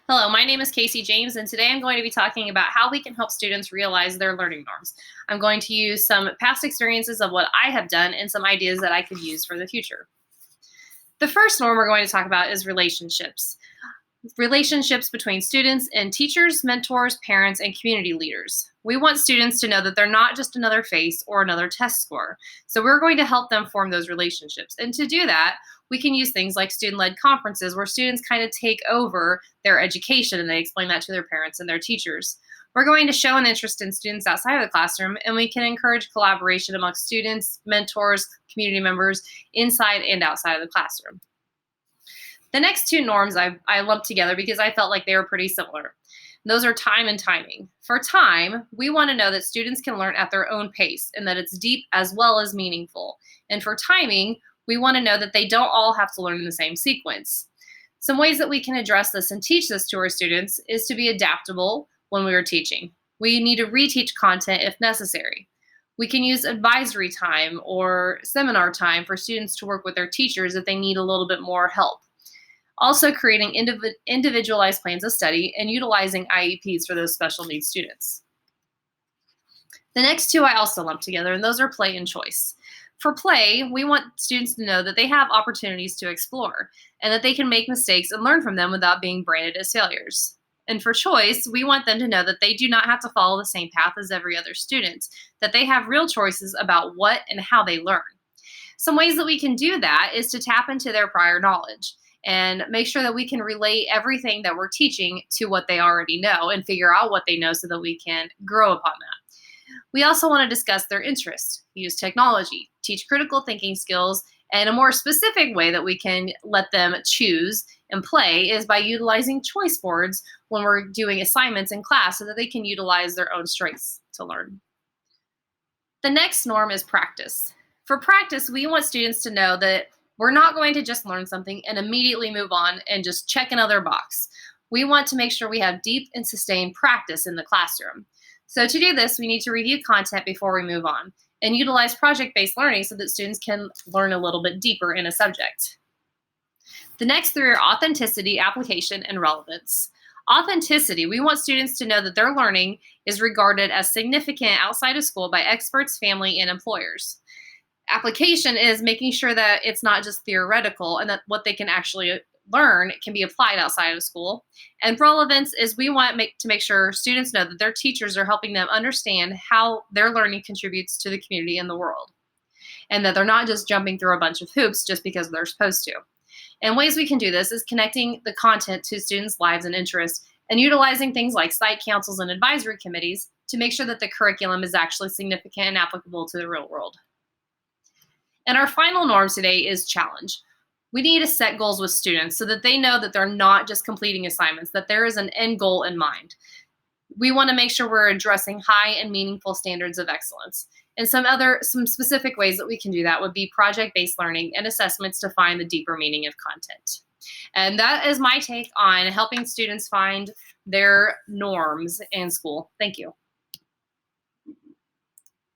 Hello, my name is Thompson-James, and today I'm going to be talking about how we can help students realize their learning norms. I'm going to use some past experiences of what I have done and some ideas that I could use for the future. The first norm we're going to talk about is relationships. Relationships between students and teachers, mentors, parents, and community leaders. We want students to know that they're not just another face or another test score. So we're going to help them form those relationships. And to do that, we can use things like student-led conferences where students kind of take over their education and they explain that to their parents and their teachers. We're going to show an interest in students outside of the classroom, and we can encourage collaboration amongst students, mentors, community members, inside and outside of the classroom. The next two norms I lumped together because I felt like they were pretty similar. Those are time and timing. For time, we want to know that students can learn at their own pace and that it's deep as well as meaningful. And for timing, we want to know that they don't all have to learn in the same sequence. Some ways that we can address this and teach this to our students is to be adaptable when we are teaching. We need to reteach content if necessary. We can use advisory time or seminar time for students to work with their teachers if they need a little bit more help. Also creating individualized plans of study and utilizing IEPs for those special needs students. The next two I also lumped together, and those are play and choice. For play, we want students to know that they have opportunities to explore and that they can make mistakes and learn from them without being branded as failures. And for choice, we want them to know that they do not have to follow the same path as every other student, that they have real choices about what and how they learn. Some ways that we can do that is to tap into their prior knowledge and make sure that we can relate everything that we're teaching to what they already know and figure out what they know so that we can grow upon that. We also want to discuss their interests, use technology, teach critical thinking skills, and a more specific way that we can let them choose and play is by utilizing choice boards when we're doing assignments in class so that they can utilize their own strengths to learn. The next norm is practice. For practice, we want students to know that we're not going to just learn something and immediately move on and just check another box. We want to make sure we have deep and sustained practice in the classroom. So to do this, we need to review content before we move on and utilize project-based learning so that students can learn a little bit deeper in a subject. The next three are authenticity, application, and relevance. Authenticity, we want students to know that their learning is regarded as significant outside of school by experts, family, and employers. Application is making sure that it's not just theoretical and that what they can actually learn can be applied outside of school. And relevance is we want to make sure students know that their teachers are helping them understand how their learning contributes to the community and the world, and that they're not just jumping through a bunch of hoops just because they're supposed to. And ways we can do this is connecting the content to students' lives and interests and utilizing things like site councils and advisory committees to make sure that the curriculum is actually significant and applicable to the real world. And our final norm today is challenge. We need to set goals with students so that they know that they're not just completing assignments, that there is an end goal in mind. We want to make sure we're addressing high and meaningful standards of excellence. And some specific ways that we can do that would be project-based learning and assessments to find the deeper meaning of content. And that is my take on helping students find their norms in school. Thank you.